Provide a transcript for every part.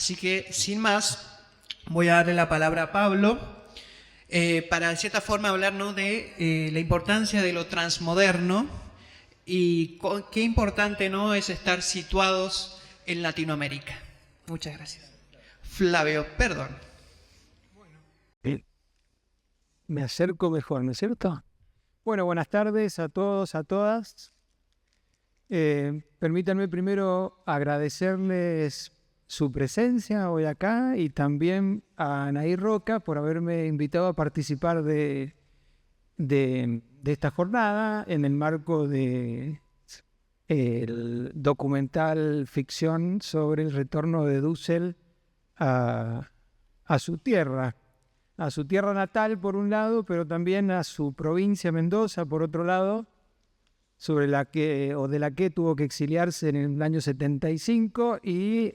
Así que, sin más, voy a darle la palabra a Pablo para, de cierta forma, hablarnos de la importancia de lo transmoderno y qué importante, ¿no?, es estar situados en Latinoamérica. Muchas gracias. Flavio, perdón. Bien. Me acerco mejor, ¿no es cierto? Bueno, buenas tardes a todos, a todas. Permítanme primero agradecerles su presencia hoy acá y también a Anaí Roca por haberme invitado a participar de esta jornada en el marco de el documental ficción sobre el retorno de Dussel a su tierra natal por un lado, pero también a su provincia Mendoza por otro lado, de la que tuvo que exiliarse en el año 75 y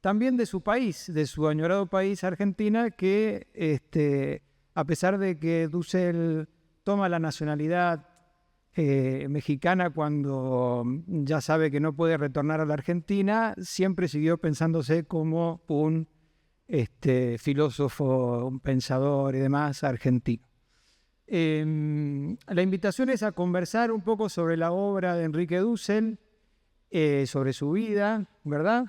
también de su país, de su añorado país Argentina, que a pesar de que Dussel toma la nacionalidad mexicana cuando ya sabe que no puede retornar a la Argentina, siempre siguió pensándose como un filósofo, un pensador y demás argentino. La invitación es a conversar un poco sobre la obra de Enrique Dussel, sobre su vida, ¿verdad?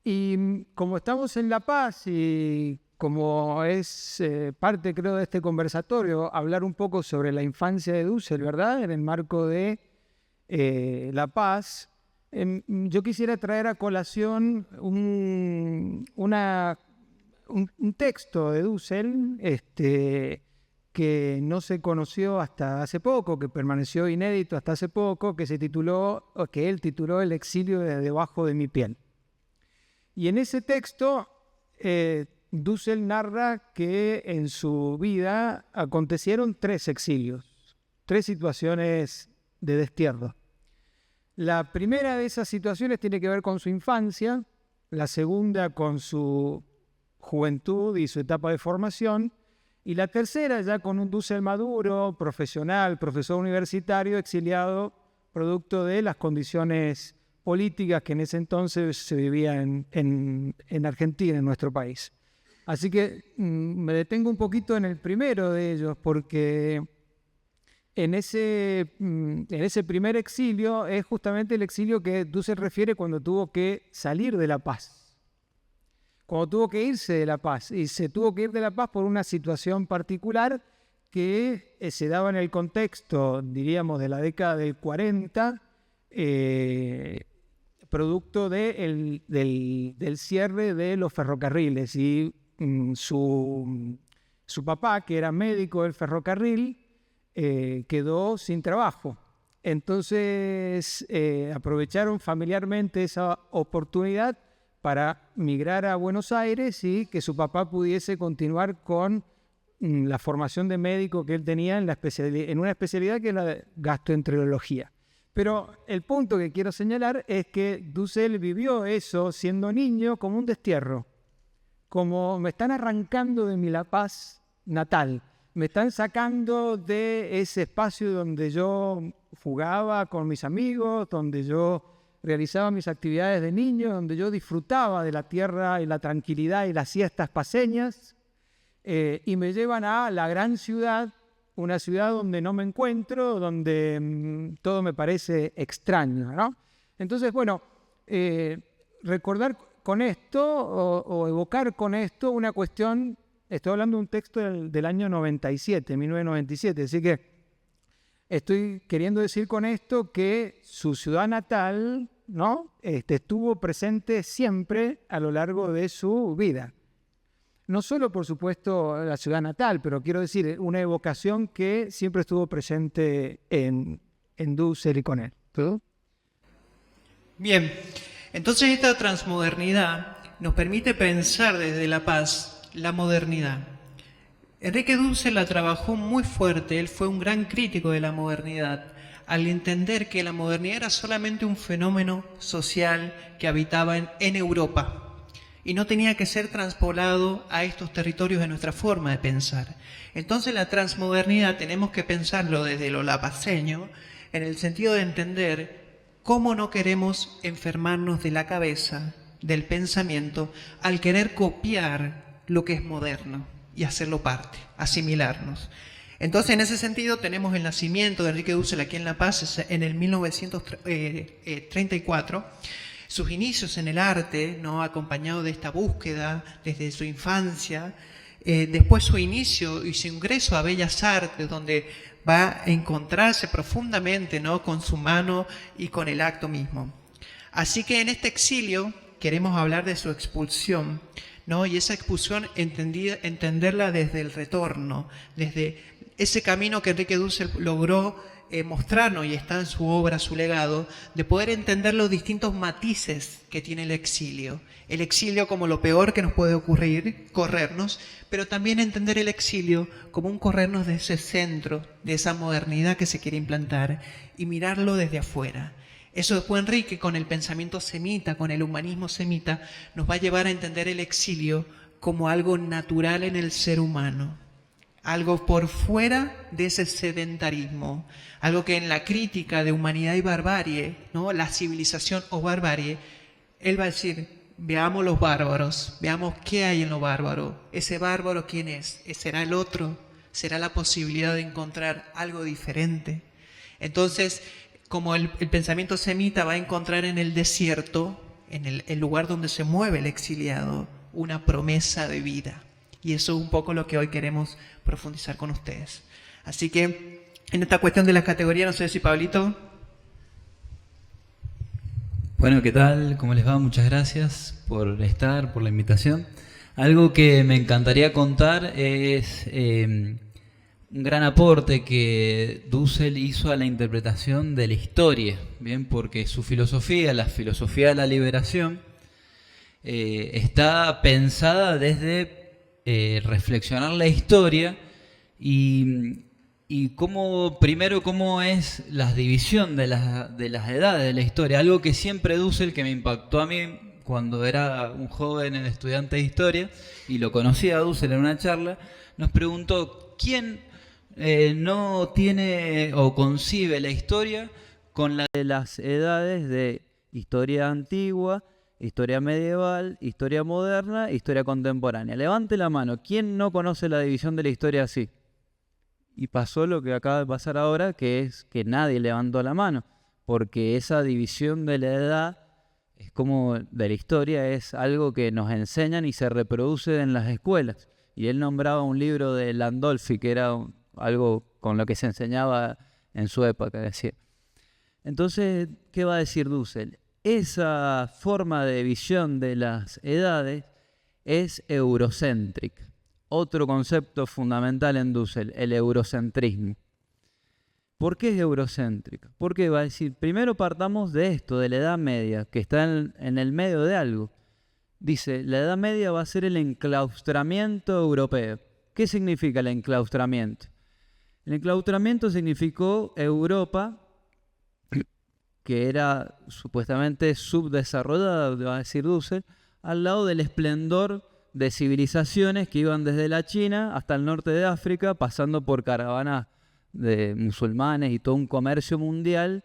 Y como estamos en La Paz y como es parte, creo, de este conversatorio, hablar un poco sobre la infancia de Dussel, ¿verdad? En el marco de La Paz, yo quisiera traer a colación un texto de Dussel, que no se conoció hasta hace poco, que permaneció inédito hasta hace poco, que él tituló El exilio de debajo de mi piel. Y en ese texto, Dussel narra que en su vida acontecieron 3 exilios, 3 situaciones de destierro. La primera de esas situaciones tiene que ver con su infancia, la segunda con su juventud y su etapa de formación, y la tercera ya con un Dussel maduro, profesional, profesor universitario, exiliado, producto de las condiciones políticas que en ese entonces se vivían en Argentina, en nuestro país. Así que me detengo un poquito en el primero de ellos, porque en ese primer exilio es justamente el exilio que Dussel refiere cuando tuvo que salir de La Paz. Cuando tuvo que irse de La Paz, y se tuvo que ir de La Paz por una situación particular que se daba en el contexto, diríamos, de la década del 40, producto del cierre de los ferrocarriles, y su papá, que era médico del ferrocarril, quedó sin trabajo. Entonces aprovecharon familiarmente esa oportunidad para migrar a Buenos Aires y que su papá pudiese continuar con la formación de médico que él tenía en una especialidad que es la gastroenterología. Pero el punto que quiero señalar es que Dussel vivió eso siendo niño como un destierro, como me están arrancando de mi La Paz natal, me están sacando de ese espacio donde yo jugaba con mis amigos, donde yo realizaba mis actividades de niño, donde yo disfrutaba de la tierra y la tranquilidad y las siestas paceñas, y me llevan a la gran ciudad, una ciudad donde no me encuentro, donde todo me parece extraño, ¿no? Entonces, bueno, recordar con esto o evocar con esto una cuestión, estoy hablando de un texto del año 97, 1997, así que estoy queriendo decir con esto que su ciudad natal, ¿no?, estuvo presente siempre a lo largo de su vida. No solo, por supuesto, la ciudad natal, pero quiero decir, una evocación que siempre estuvo presente en Dussel y con él. ¿Todo? Bien, entonces esta transmodernidad nos permite pensar desde La Paz la modernidad. Enrique Dussel la trabajó muy fuerte, él fue un gran crítico de la modernidad, al entender que la modernidad era solamente un fenómeno social que habitaba en Europa y no tenía que ser transpolado a estos territorios de nuestra forma de pensar. Entonces la transmodernidad tenemos que pensarlo desde lo lapaceño, en el sentido de entender cómo no queremos enfermarnos de la cabeza del pensamiento al querer copiar lo que es moderno y hacerlo parte, asimilarnos. Entonces, en ese sentido, tenemos el nacimiento de Enrique Dussel aquí en La Paz en el 1934, sus inicios en el arte, ¿no?, acompañado de esta búsqueda desde su infancia, después su inicio y su ingreso a Bellas Artes, donde va a encontrarse profundamente, ¿no?, con su mano y con el acto mismo. Así que en este exilio queremos hablar de su expulsión, ¿no? Y esa expulsión entenderla desde el retorno, desde ese camino que Enrique Dussel logró mostrarnos, y está en su obra, su legado, de poder entender los distintos matices que tiene el exilio. El exilio como lo peor que nos puede ocurrir, corrernos, pero también entender el exilio como un corrernos de ese centro, de esa modernidad que se quiere implantar, y mirarlo desde afuera. Eso después Enrique, con el pensamiento semita, con el humanismo semita, nos va a llevar a entender el exilio como algo natural en el ser humano, algo por fuera de ese sedentarismo, algo que en la crítica de humanidad y barbarie, ¿no?, la civilización o barbarie, él va a decir, veamos los bárbaros, veamos qué hay en lo bárbaro, ese bárbaro quién es, ¿será el otro? ¿Será la posibilidad de encontrar algo diferente? Entonces, como el pensamiento semita va a encontrar en el desierto, en el lugar donde se mueve el exiliado, una promesa de vida. Y eso es un poco lo que hoy queremos profundizar con ustedes. Así que en esta cuestión de las categorías, no sé si Pablito. Bueno, ¿qué tal? ¿Cómo les va? Muchas gracias por estar, por la invitación. Algo que me encantaría contar es un gran aporte que Dussel hizo a la interpretación de la historia, ¿bien? Porque su filosofía, la filosofía de la liberación, está pensada desde reflexionar la historia y cómo, primero, cómo es la división de las edades de la historia. Algo que siempre Dussel, que me impactó a mí cuando era un joven estudiante de historia, y lo conocí a Dussel en una charla, nos preguntó, ¿quién no tiene o concibe la historia con la de las edades de historia antigua, historia medieval, historia moderna, historia contemporánea? Levante la mano, ¿quién no conoce la división de la historia así? Y pasó lo que acaba de pasar ahora, que es que nadie levantó la mano, porque esa división de la edad es como de la historia, es algo que nos enseñan y se reproduce en las escuelas. Y él nombraba un libro de Landolfi, que era algo con lo que se enseñaba en su época, decía. Entonces, ¿qué va a decir Dussel? Esa forma de visión de las edades es eurocéntrica. Otro concepto fundamental en Dussel, el eurocentrismo. ¿Por qué es eurocéntrica? Porque va a decir, primero partamos de esto, de la Edad Media, que está en el medio de algo. Dice, la Edad Media va a ser el enclaustramiento europeo. ¿Qué significa el enclaustramiento? El enclaustramiento significó Europa, que era supuestamente subdesarrollada, va a decir Dussel, al lado del esplendor de civilizaciones que iban desde la China hasta el norte de África, pasando por caravanas de musulmanes y todo un comercio mundial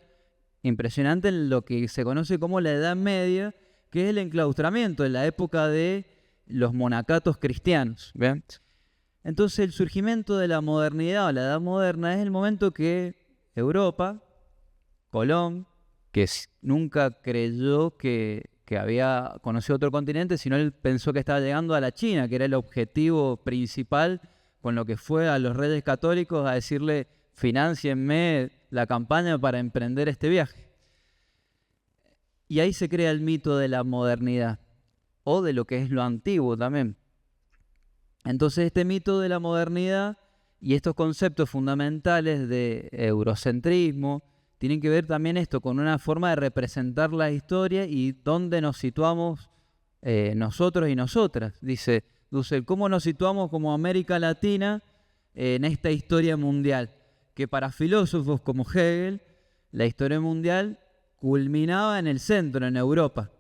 impresionante en lo que se conoce como la Edad Media, que es el enclaustramiento, en la época de los monacatos cristianos. ¿Ven? Entonces el surgimiento de la modernidad o la Edad Moderna es el momento que Europa, Colón, que nunca creyó que había conocido otro continente, sino él pensó que estaba llegando a la China, que era el objetivo principal, con lo que fue a los reyes católicos a decirle, financienme la campaña para emprender este viaje. Y ahí se crea el mito de la modernidad, o de lo que es lo antiguo también. Entonces este mito de la modernidad y estos conceptos fundamentales de eurocentrismo tienen que ver también esto con una forma de representar la historia y dónde nos situamos nosotros y nosotras. Dice Dussel, ¿cómo nos situamos como América Latina en esta historia mundial? Que para filósofos como Hegel, la historia mundial culminaba en el centro, en Europa.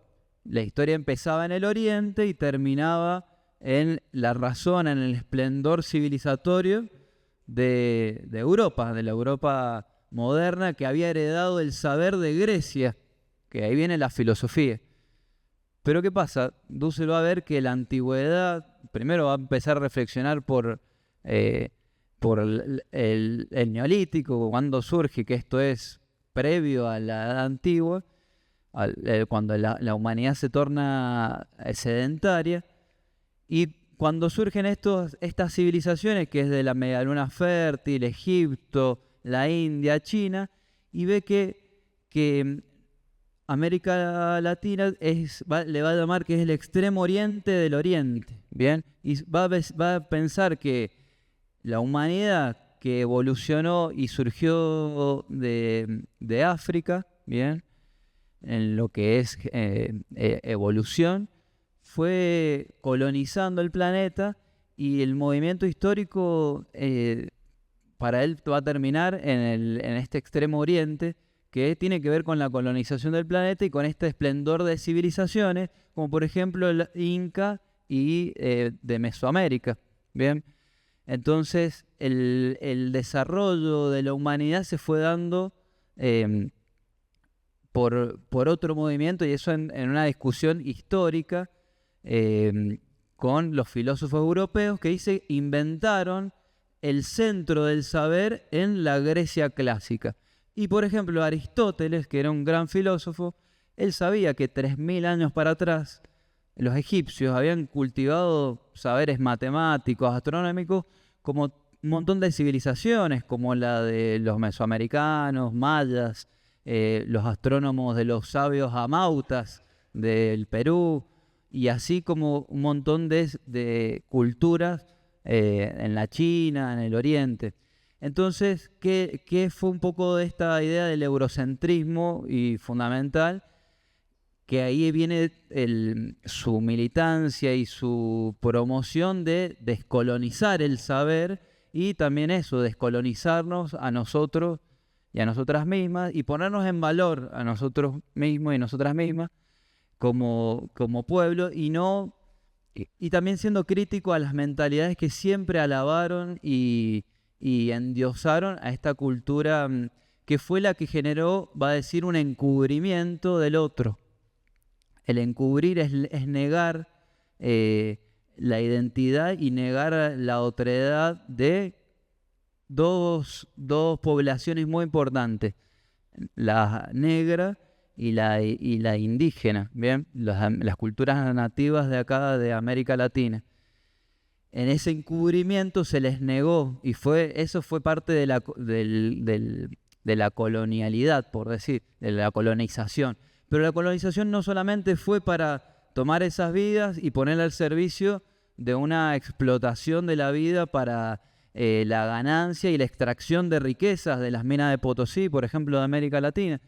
La historia empezaba en el Oriente y terminaba en la razón, en el esplendor civilizatorio de Europa, de la Europa moderna, que había heredado el saber de Grecia, que ahí viene la filosofía. Pero ¿qué pasa? Dussel va a ver que la antigüedad, primero va a empezar a reflexionar por el neolítico, cuando surge, que esto es previo a la edad antigua, cuando la humanidad se torna sedentaria, y cuando surgen estas civilizaciones, que es de la Media Luna Fértil, Egipto, la India, China, y ve que América Latina le va a llamar que es el extremo oriente del oriente, ¿bien? Y va a pensar que la humanidad que evolucionó y surgió de África, ¿bien? En lo que es evolución, fue colonizando el planeta, y el movimiento histórico para él va a terminar en este extremo oriente, que tiene que ver con la colonización del planeta y con este esplendor de civilizaciones, como por ejemplo el Inca y de Mesoamérica. Bien, entonces el desarrollo de la humanidad se fue dando por otro movimiento, y eso en una discusión histórica con los filósofos europeos, que inventaron el centro del saber en la Grecia clásica. Y por ejemplo, Aristóteles, que era un gran filósofo, él sabía que 3000 años para atrás los egipcios habían cultivado saberes matemáticos, astronómicos, como un montón de civilizaciones, como la de los mesoamericanos, mayas, los astrónomos de los sabios amautas del Perú, y así como un montón de culturas en la China, en el Oriente. Entonces, ¿qué fue un poco de esta idea del eurocentrismo y fundamental? Que ahí viene su militancia y su promoción de descolonizar el saber, y también eso, descolonizarnos a nosotros y a nosotras mismas, y ponernos en valor a nosotros mismos y nosotras mismas como pueblo, y también siendo crítico a las mentalidades que siempre alabaron y endiosaron a esta cultura, que fue la que generó, va a decir, un encubrimiento del otro. El encubrir es negar la identidad y negar la otredad de dos poblaciones muy importantes, la negra y la indígena, ¿bien? Las culturas nativas de acá, de América Latina. En ese encubrimiento se les negó, y eso fue parte de la colonialidad, por decir, de la colonización. Pero la colonización no solamente fue para tomar esas vidas y ponerlas al servicio de una explotación de la vida para la ganancia y la extracción de riquezas de las minas de Potosí, por ejemplo, de América Latina,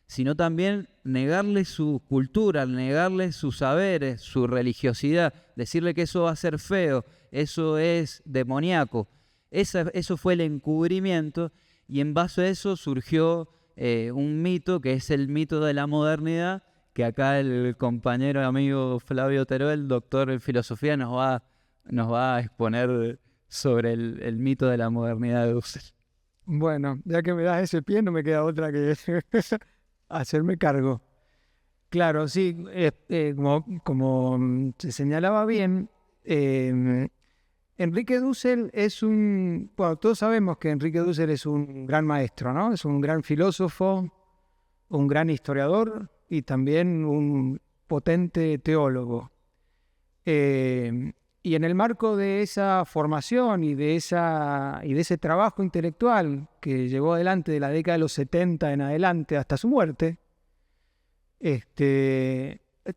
sino también negarle su cultura, negarle sus saberes, su religiosidad, decirle que eso va a ser feo, eso es demoníaco. Eso fue el encubrimiento, y en base a eso surgió un mito, que es el mito de la modernidad, que acá el compañero amigo Flavio Teruel, doctor en filosofía, nos va a exponer sobre el mito de la modernidad de Dussel. Bueno, ya que me das ese pie, no me queda otra que hacerme cargo. Claro, sí, como se señalaba bien, Enrique Dussel bueno, todos sabemos que Enrique Dussel es un gran maestro, ¿no? Es un gran filósofo, un gran historiador y también un potente teólogo. Y en el marco de esa formación y de ese trabajo intelectual que llevó adelante de la década de los 70 en adelante hasta su muerte,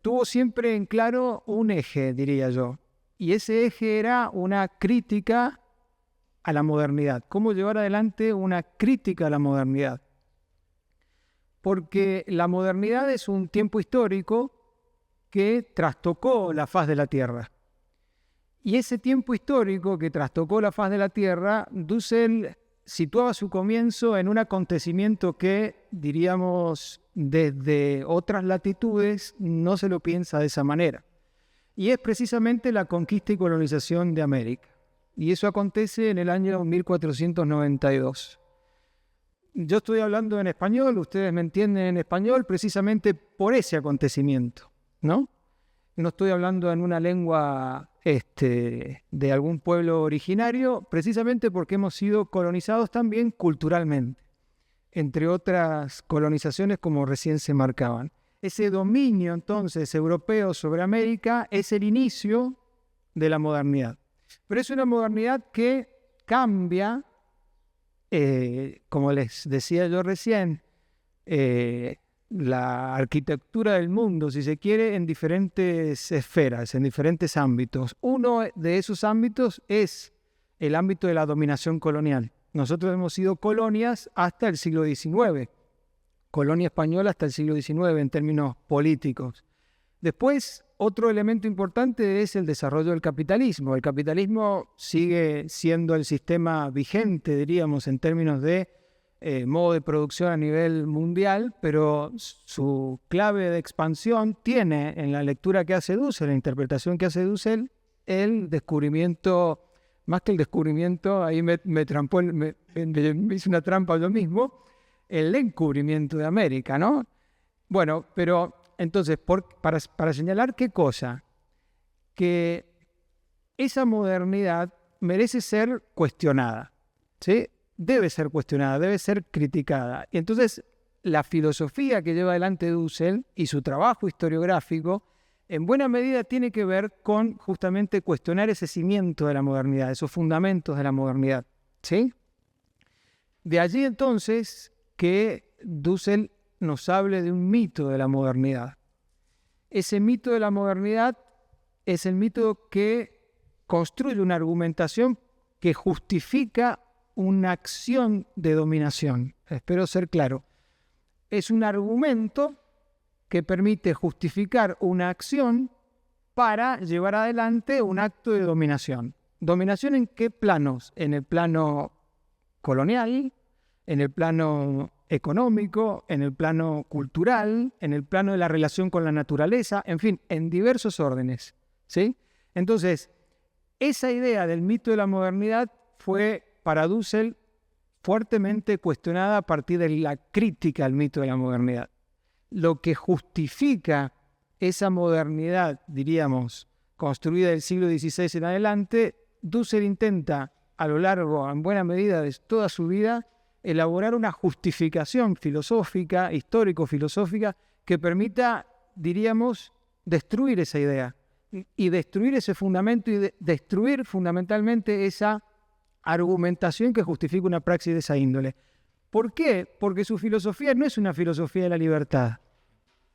tuvo siempre en claro un eje, diría yo. Y ese eje era una crítica a la modernidad. ¿Cómo llevar adelante una crítica a la modernidad? Porque la modernidad es un tiempo histórico que trastocó la faz de la Tierra. Y ese tiempo histórico que trastocó la faz de la Tierra, Dussel situaba su comienzo en un acontecimiento que, diríamos, desde otras latitudes no se lo piensa de esa manera. Y es precisamente la conquista y colonización de América. Y eso acontece en el año 1492. Yo estoy hablando en español, ustedes me entienden en español, precisamente por ese acontecimiento, ¿no? no estoy hablando en una lengua de algún pueblo originario, precisamente porque hemos sido colonizados también culturalmente, entre otras colonizaciones como recién se marcaban. Ese dominio entonces europeo sobre América es el inicio de la modernidad. Pero es una modernidad que cambia, como les decía yo recién, la arquitectura del mundo, si se quiere, en diferentes esferas, en diferentes ámbitos. Uno de esos ámbitos es el ámbito de la dominación colonial. Nosotros hemos sido colonias hasta el siglo XIX, colonia española hasta el siglo XIX en términos políticos. Después, otro elemento importante es el desarrollo del capitalismo. El capitalismo sigue siendo el sistema vigente, diríamos, en términos de modo de producción a nivel mundial, pero su clave de expansión tiene en la lectura que hace Dussel, la interpretación que hace Dussel, el descubrimiento, más que el descubrimiento, ahí me hice una trampa yo mismo, el encubrimiento de América, ¿no? Bueno, pero entonces, para señalar qué cosa, que esa modernidad merece ser cuestionada, ¿sí? Debe ser cuestionada, debe ser criticada. Y entonces la filosofía que lleva adelante Dussel y su trabajo historiográfico en buena medida tiene que ver con justamente cuestionar ese cimiento de la modernidad, esos fundamentos de la modernidad, ¿sí? De allí entonces que Dussel nos hable de un mito de la modernidad. Ese mito de la modernidad es el mito que construye una argumentación que justifica una acción de dominación. Espero ser claro. Es un argumento que permite justificar una acción para llevar adelante un acto de dominación. ¿Dominación en qué planos? En el plano colonial, en el plano económico, en el plano cultural, en el plano de la relación con la naturaleza, en fin, en diversos órdenes, ¿sí? Entonces, esa idea del mito de la modernidad fue para Dussel fuertemente cuestionada a partir de la crítica al mito de la modernidad. Lo que justifica esa modernidad, diríamos, construida del siglo XVI en adelante, Dussel intenta a lo largo, en buena medida, de toda su vida, elaborar una justificación filosófica, histórico-filosófica, que permita, diríamos, destruir esa idea y destruir ese fundamento y destruir fundamentalmente esa argumentación que justifica una praxis de esa índole. ¿Por qué? Porque su filosofía no es una filosofía de la libertad,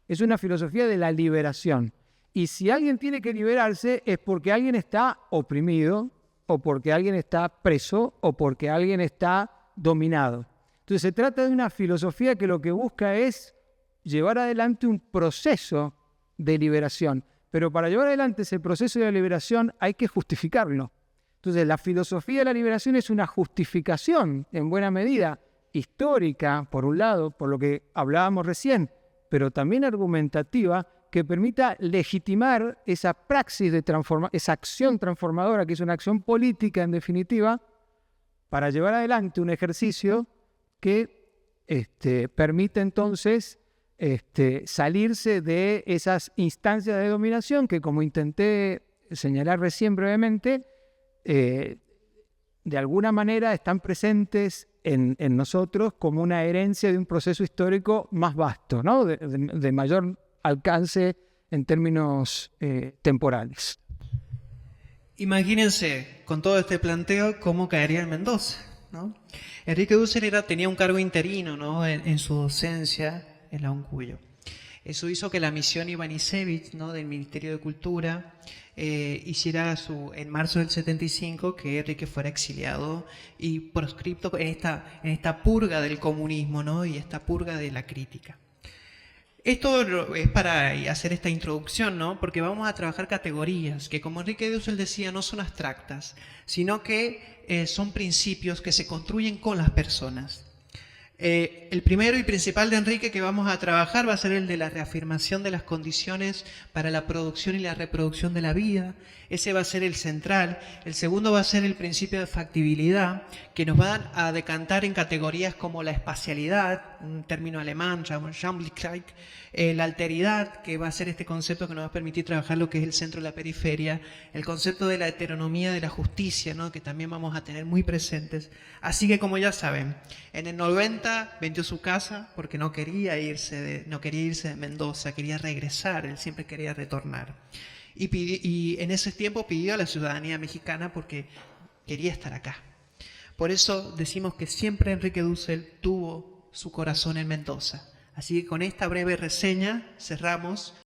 es una filosofía de la liberación. Y si alguien tiene que liberarse es porque alguien está oprimido, o porque alguien está preso, o porque alguien está dominado. Entonces se trata de una filosofía que lo que busca es llevar adelante un proceso de liberación. Pero para llevar adelante ese proceso de liberación hay que justificarlo. Entonces la filosofía de la liberación es una justificación, en buena medida, histórica, por un lado, por lo que hablábamos recién, pero también argumentativa, que permita legitimar esa praxis de esa acción transformadora, que es una acción política en definitiva, para llevar adelante un ejercicio que permite entonces salirse de esas instancias de dominación que, como intenté señalar recién brevemente, de alguna manera están presentes en nosotros como una herencia de un proceso histórico más vasto, ¿no? de mayor alcance en términos temporales. Imagínense, con todo este planteo, cómo caería en Mendoza, ¿no? Enrique Dussel tenía un cargo interino, ¿no? en su docencia en la UNCUYO. Eso hizo que la misión Ivanišević, ¿no? del Ministerio de Cultura hiciera en marzo del 75 que Enrique fuera exiliado y proscripto en esta purga del comunismo, ¿no? y esta purga de la crítica. Esto es para hacer esta introducción, ¿no? Porque vamos a trabajar categorías que, como Enrique Dussel decía, no son abstractas, sino que son principios que se construyen con las personas. El primero y principal de Enrique que vamos a trabajar va a ser el de la reafirmación de las condiciones para la producción y la reproducción de la vida. Ese va a ser el central. El segundo va a ser el principio de factibilidad, que nos van a decantar en categorías como la espacialidad, un término alemán, Jamblichkeit, la alteridad, que va a ser este concepto que nos va a permitir trabajar lo que es el centro de la periferia, el concepto de la heteronomía de la justicia, ¿no? Que también vamos a tener muy presentes. Así que, como ya saben, en el 90 vendió su casa porque no quería irse de Mendoza, quería regresar, él siempre quería retornar. Y en ese tiempo pidió a la ciudadanía mexicana porque quería estar acá. Por eso decimos que siempre Enrique Dussel tuvo su corazón en Mendoza. Así que con esta breve reseña cerramos.